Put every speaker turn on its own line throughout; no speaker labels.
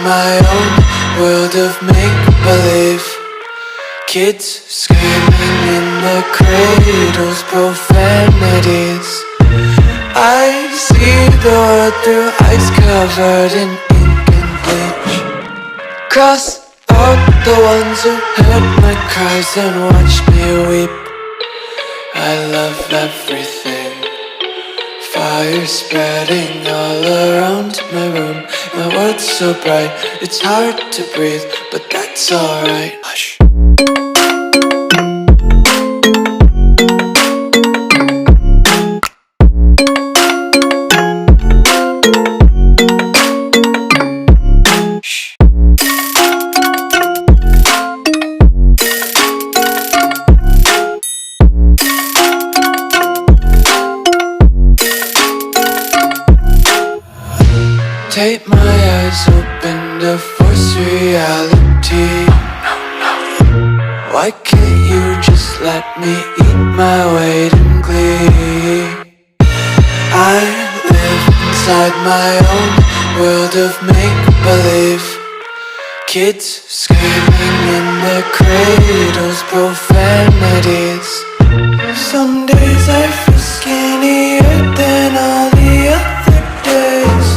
my own world of make-believe. Kids screaming in the cradles, profanities. I see the world through ice covered in ink and bleach. Cross out the ones who heard my cries and watched me weep. I love everything. Fire spreading all around my room. My world's so bright, it's hard to breathe, but that's alright. Hush. Tape my eyes open to force reality. Why can't you just let me eat my weight in glee? I live inside my own world of make-believe. Kids screaming in their cradles, profanities. Some days I feel skinnier than all the other days.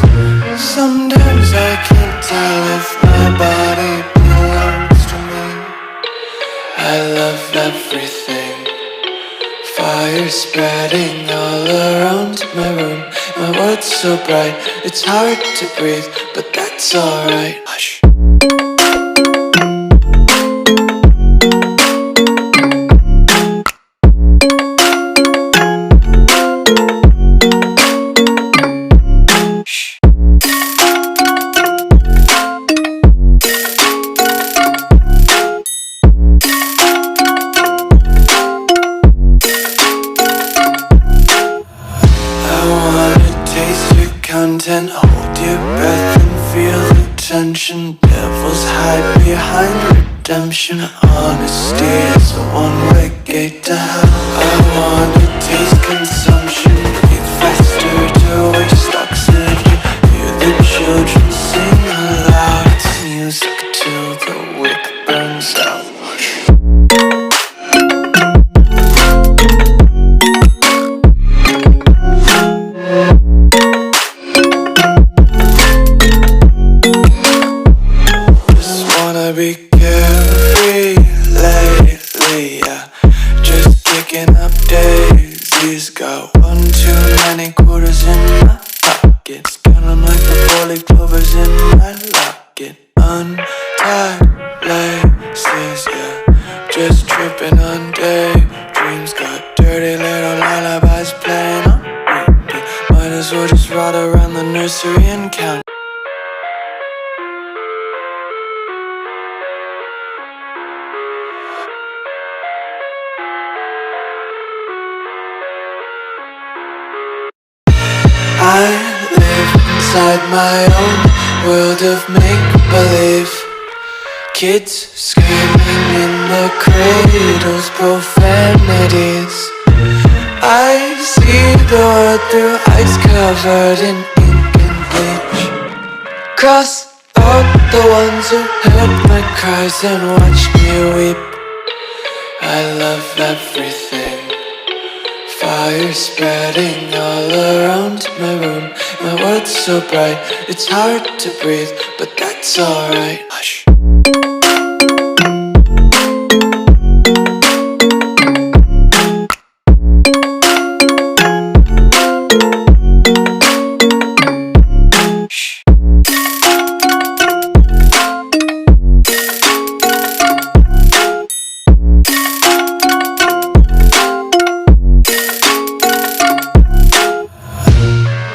Sometimes I can't tell if my body belongs to me. I love everything. Fire spreading all around my room. My world's so bright, it's hard to breathe, but that's alright. Hush. Content, hold your breath and feel the tension. Devils hide behind redemption. Honesty is a one-way gate to hell. I wanna taste consumption. Breathe faster to waste oxygen. Hear the children sing aloud. It's music till the wick burns out. Be carefree lately, yeah. Just kicking up daisies. Got one too many quarters in my pockets. Count 'em like the 4-leaf clovers in my locket. Untied laces, yeah. Just tripping on daydreams. Got dirty little lullabies playing on repeat. Might as well just ride around the nursery and count. I live inside my own world of make-believe. Kids screaming in their cradles, profanities. I see the world through ice covered in ink and bleach. Cross out the ones who heard my cries and watched me weep. I love everything. Fire spreading all around my room. My world's so bright, it's hard to breathe, but that's alright. Hush.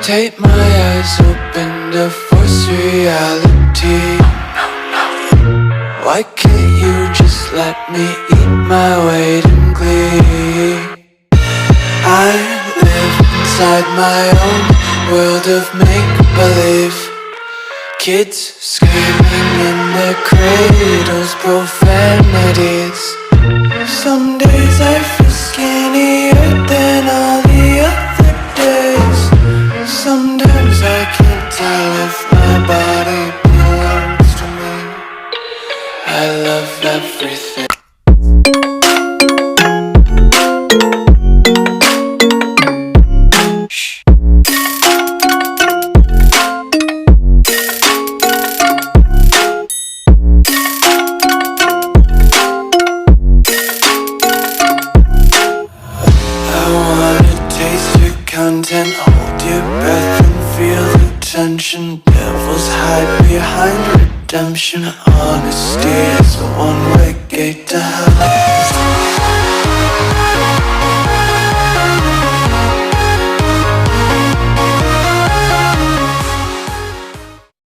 Tape my eyes open to force reality. Why can't you just let me eat my weight in glee? I live inside my own world of make-believe. Kids screaming in their cradles, profanities. Some days I feel skinnier than all the other days. Sometimes I can't tell if my body belongs love everything. Content, hold your breath and feel the tension. Devils hide behind redemption. Honesty is a one-way gate to hell.